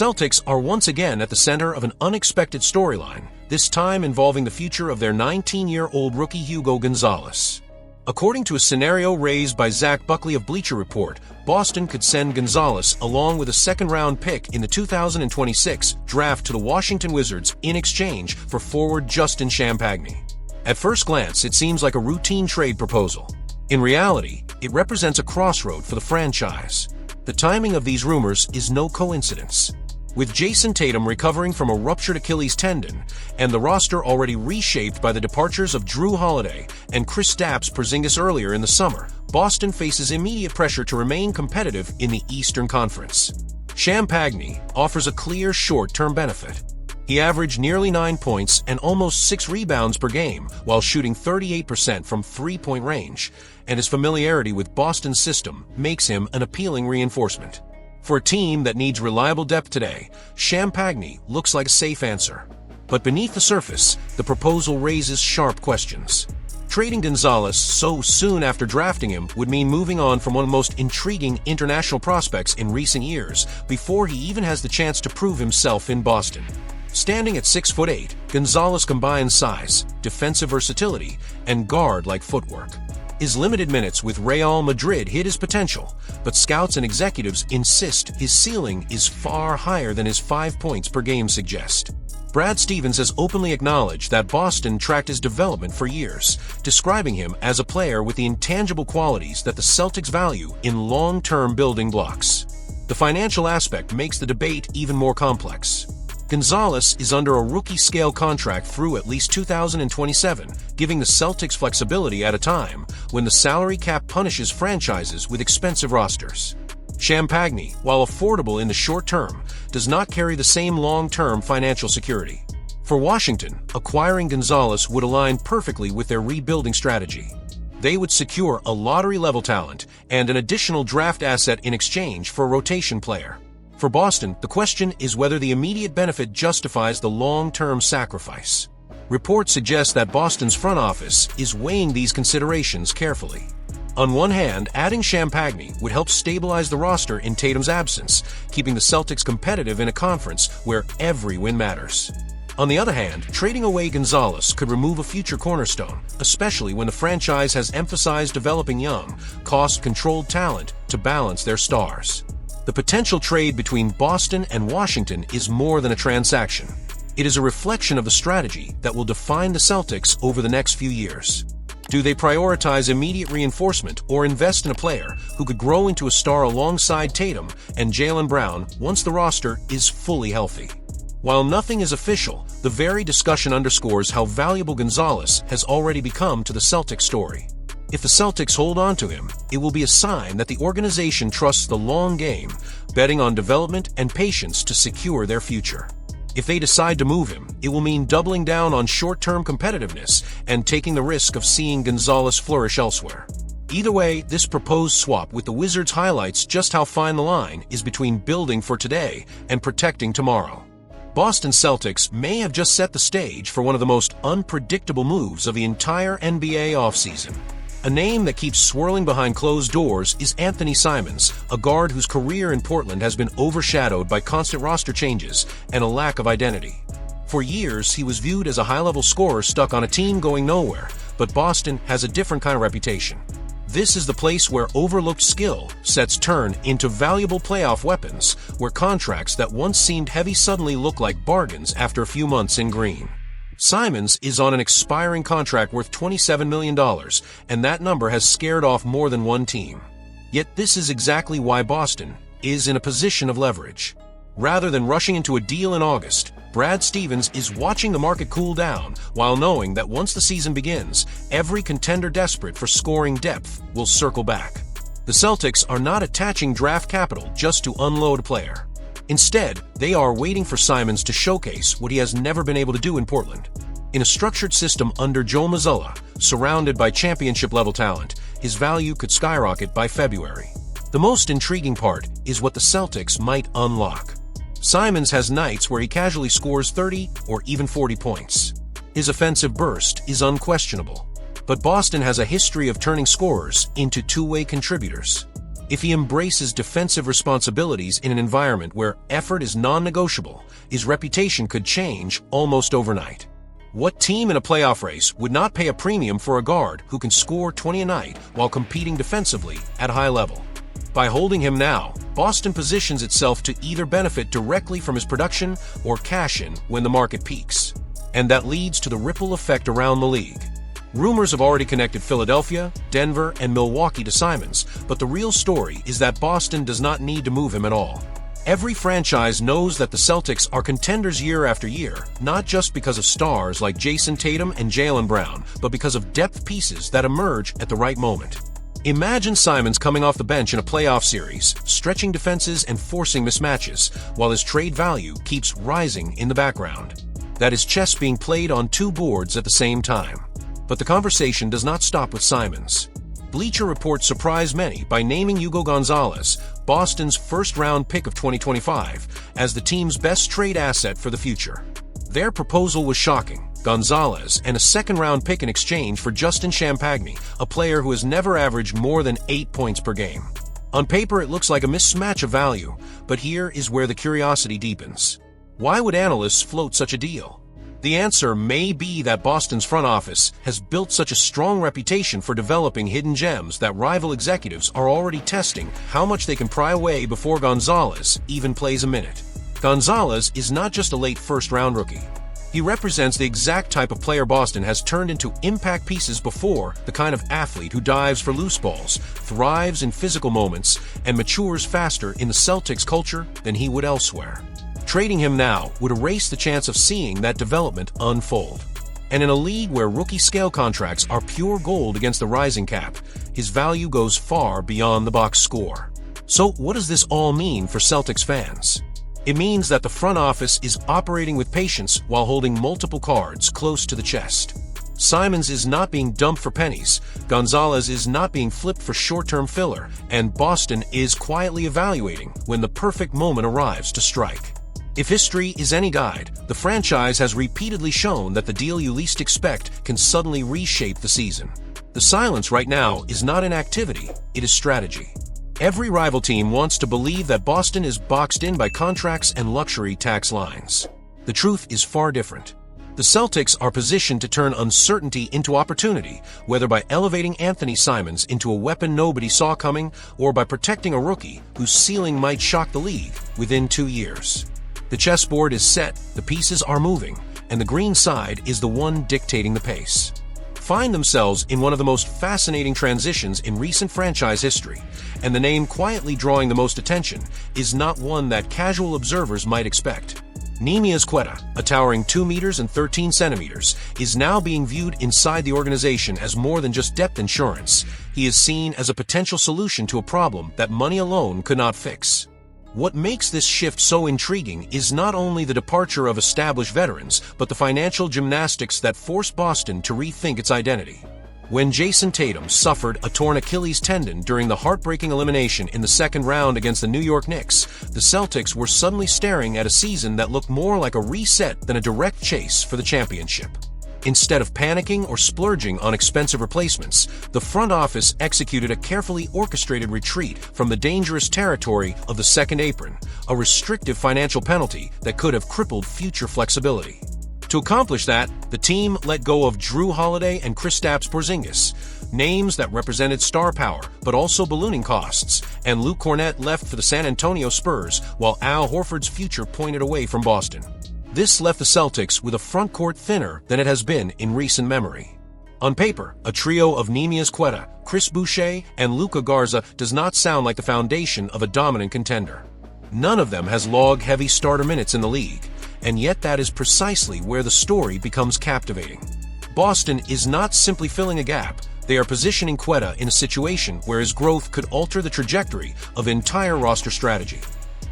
Celtics are once again at the center of an unexpected storyline, this time involving the future of their 19-year-old rookie Hugo González. According to a scenario raised by Zach Buckley of Bleacher Report, Boston could send Gonzalez along with a second-round pick in the 2026 draft to the Washington Wizards in exchange for forward Justin Champagnie. At first glance, it seems like a routine trade proposal. In reality, it represents a crossroad for the franchise. The timing of these rumors is no coincidence. With Jason Tatum recovering from a ruptured Achilles tendon and the roster already reshaped by the departures of Drew Holiday and Kristaps Porzingis earlier in the summer, Boston faces immediate pressure to remain competitive in the Eastern Conference. Champagnie offers a clear short-term benefit. He averaged nearly 9 points and almost 6 rebounds per game while shooting 38% from three-point range, and his familiarity with Boston's system makes him an appealing reinforcement. For a team that needs reliable depth today, Champagnie looks like a safe answer. But beneath the surface, the proposal raises sharp questions. Trading Gonzalez so soon after drafting him would mean moving on from one of the most intriguing international prospects in recent years before he even has the chance to prove himself in Boston. Standing at 6'8", Gonzalez combines size, defensive versatility, and guard-like footwork. His limited minutes with Real Madrid hid his potential, but scouts and executives insist his ceiling is far higher than his 5 points per game suggest. Brad Stevens has openly acknowledged that Boston tracked his development for years, describing him as a player with the intangible qualities that the Celtics value in long-term building blocks. The financial aspect makes the debate even more complex. Gonzalez is under a rookie-scale contract through at least 2027, giving the Celtics flexibility at a time when the salary cap punishes franchises with expensive rosters. Champagnie, while affordable in the short term, does not carry the same long-term financial security. For Washington, acquiring Gonzalez would align perfectly with their rebuilding strategy. They would secure a lottery-level talent and an additional draft asset in exchange for a rotation player. For Boston, the question is whether the immediate benefit justifies the long-term sacrifice. Reports suggest that Boston's front office is weighing these considerations carefully. On one hand, adding Champagnie would help stabilize the roster in Tatum's absence, keeping the Celtics competitive in a conference where every win matters. On the other hand, trading away Gonzalez could remove a future cornerstone, especially when the franchise has emphasized developing young, cost-controlled talent to balance their stars. The potential trade between Boston and Washington is more than a transaction. It is a reflection of the strategy that will define the Celtics over the next few years. Do they prioritize immediate reinforcement or invest in a player who could grow into a star alongside Tatum and Jaylen Brown once the roster is fully healthy? While nothing is official, the very discussion underscores how valuable Gonzalez has already become to the Celtics story. If the Celtics hold on to him, it will be a sign that the organization trusts the long game, betting on development and patience to secure their future. If they decide to move him, it will mean doubling down on short-term competitiveness and taking the risk of seeing Gonzalez flourish elsewhere. Either way, this proposed swap with the Wizards highlights just how fine the line is between building for today and protecting tomorrow. Boston Celtics may have just set the stage for one of the most unpredictable moves of the entire NBA offseason. A name that keeps swirling behind closed doors is Anthony Simons, a guard whose career in Portland has been overshadowed by constant roster changes and a lack of identity. For years, he was viewed as a high-level scorer stuck on a team going nowhere, but Boston has a different kind of reputation. This is the place where overlooked skill sets turn into valuable playoff weapons, where contracts that once seemed heavy suddenly look like bargains after a few months in green. Simons is on an expiring contract worth $27 million, and that number has scared off more than one team. Yet this is exactly why Boston is in a position of leverage. Rather than rushing into a deal in August, Brad Stevens is watching the market cool down while knowing that once the season begins, every contender desperate for scoring depth will circle back. The Celtics are not attaching draft capital just to unload a player. Instead, they are waiting for Simons to showcase what he has never been able to do in Portland. In a structured system under Joe Mazzulla, surrounded by championship-level talent, his value could skyrocket by February. The most intriguing part is what the Celtics might unlock. Simons has nights where he casually scores 30 or even 40 points. His offensive burst is unquestionable, but Boston has a history of turning scorers into two-way contributors. If he embraces defensive responsibilities in an environment where effort is non-negotiable, his reputation could change almost overnight. What team in a playoff race would not pay a premium for a guard who can score 20 a night while competing defensively at a high level? By holding him now, Boston positions itself to either benefit directly from his production or cash in when the market peaks. And that leads to the ripple effect around the league. Rumors have already connected Philadelphia, Denver, and Milwaukee to Simons, but the real story is that Boston does not need to move him at all. Every franchise knows that the Celtics are contenders year after year, not just because of stars like Jason Tatum and Jaylen Brown, but because of depth pieces that emerge at the right moment. Imagine Simons coming off the bench in a playoff series, stretching defenses and forcing mismatches, while his trade value keeps rising in the background. That is chess being played on two boards at the same time. But the conversation does not stop with Simons. Bleacher Report surprised many by naming Hugo González, Boston's first-round pick of 2025, as the team's best trade asset for the future. Their proposal was shocking: Gonzalez and a second-round pick in exchange for Justin Champagnie, a player who has never averaged more than 8 points per game. On paper, it looks like a mismatch of value, but here is where the curiosity deepens. Why would analysts float such a deal? The answer may be that Boston's front office has built such a strong reputation for developing hidden gems that rival executives are already testing how much they can pry away before Gonzalez even plays a minute. Gonzalez is not just a late first-round rookie. He represents the exact type of player Boston has turned into impact pieces before, the kind of athlete who dives for loose balls, thrives in physical moments, and matures faster in the Celtics culture than he would elsewhere. Trading him now would erase the chance of seeing that development unfold. And in a league where rookie-scale contracts are pure gold against the rising cap, his value goes far beyond the box score. So what does this all mean for Celtics fans? It means that the front office is operating with patience while holding multiple cards close to the chest. Simons is not being dumped for pennies, Gonzalez is not being flipped for short-term filler, and Boston is quietly evaluating when the perfect moment arrives to strike. If history is any guide, the franchise has repeatedly shown that the deal you least expect can suddenly reshape the season. The silence right now is not inactivity, it is strategy. Every rival team wants to believe that Boston is boxed in by contracts and luxury tax lines. The truth is far different. The Celtics are positioned to turn uncertainty into opportunity, whether by elevating Anthony Simons into a weapon nobody saw coming, or by protecting a rookie whose ceiling might shock the league within 2 years. The chessboard is set, the pieces are moving, and the green side is the one dictating the pace. Find themselves in one of the most fascinating transitions in recent franchise history, and the name quietly drawing the most attention is not one that casual observers might expect. Neemias Queta, a towering 2 meters and 13 centimeters, is now being viewed inside the organization as more than just depth insurance. He is seen as a potential solution to a problem that money alone could not fix. What makes this shift so intriguing is not only the departure of established veterans, but the financial gymnastics that forced Boston to rethink its identity. When Jason Tatum suffered a torn Achilles tendon during the heartbreaking elimination in the second round against the New York Knicks, the Celtics were suddenly staring at a season that looked more like a reset than a direct chase for the championship. Instead of panicking or splurging on expensive replacements, the front office executed a carefully orchestrated retreat from the dangerous territory of the second apron, a restrictive financial penalty that could have crippled future flexibility. To accomplish that, the team let go of Drew Holiday and Kristaps Porzingis, names that represented star power but also ballooning costs, and Luke Kornet left for the San Antonio Spurs while Al Horford's future pointed away from Boston. This left the Celtics with a front court thinner than it has been in recent memory. On paper, a trio of Neemias Queta, Chris Boucher, and Luka Garza does not sound like the foundation of a dominant contender. None of them has log-heavy starter minutes in the league, and yet that is precisely where the story becomes captivating. Boston is not simply filling a gap, they are positioning Queta in a situation where his growth could alter the trajectory of entire roster strategy.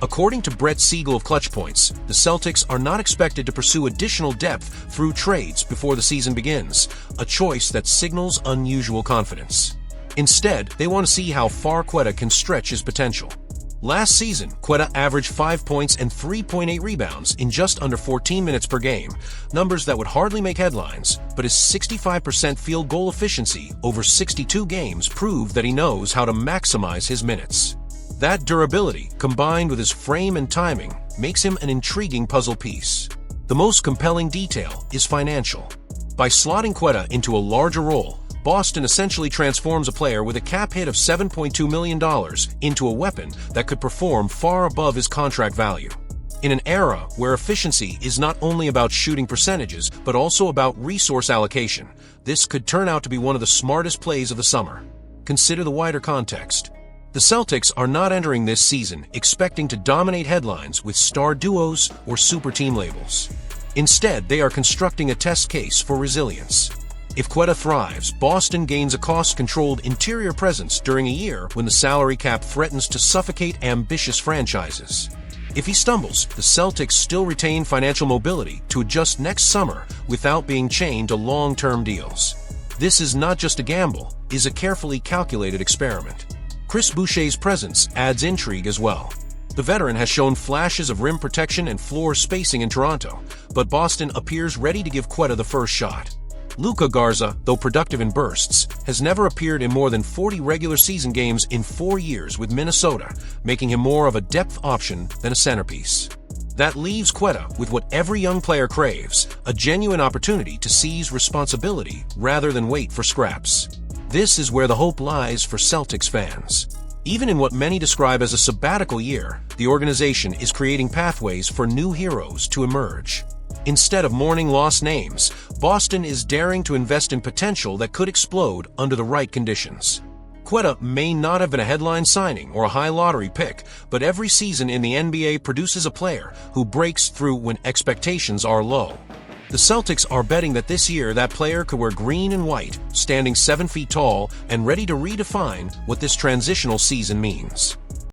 According to Brett Siegel of Clutch Points, the Celtics are not expected to pursue additional depth through trades before the season begins, a choice that signals unusual confidence. Instead, they want to see how far Queta can stretch his potential. Last season, Queta averaged 5 points and 3.8 rebounds in just under 14 minutes per game, numbers that would hardly make headlines, but his 65% field goal efficiency over 62 games proved that he knows how to maximize his minutes. That durability, combined with his frame and timing, makes him an intriguing puzzle piece. The most compelling detail is financial. By slotting Queta into a larger role, Boston essentially transforms a player with a cap hit of $7.2 million into a weapon that could perform far above his contract value. In an era where efficiency is not only about shooting percentages, but also about resource allocation, this could turn out to be one of the smartest plays of the summer. Consider the wider context. The Celtics are not entering this season expecting to dominate headlines with star duos or super team labels. Instead, they are constructing a test case for resilience. If Queta thrives, Boston gains a cost-controlled interior presence during a year when the salary cap threatens to suffocate ambitious franchises. If he stumbles, the Celtics still retain financial mobility to adjust next summer without being chained to long-term deals. This is not just a gamble, it is a carefully calculated experiment. Chris Boucher's presence adds intrigue as well. The veteran has shown flashes of rim protection and floor spacing in Toronto, but Boston appears ready to give Queta the first shot. Luka Garza, though productive in bursts, has never appeared in more than 40 regular season games in 4 years with Minnesota, making him more of a depth option than a centerpiece. That leaves Queta with what every young player craves, a genuine opportunity to seize responsibility rather than wait for scraps. This is where the hope lies for Celtics fans. Even in what many describe as a sabbatical year, the organization is creating pathways for new heroes to emerge. Instead of mourning lost names, Boston is daring to invest in potential that could explode under the right conditions. Queta may not have been a headline signing or a high lottery pick, but every season in the NBA produces a player who breaks through when expectations are low. The Celtics are betting that this year that player could wear green and white, standing 7 feet tall and ready to redefine what this transitional season means.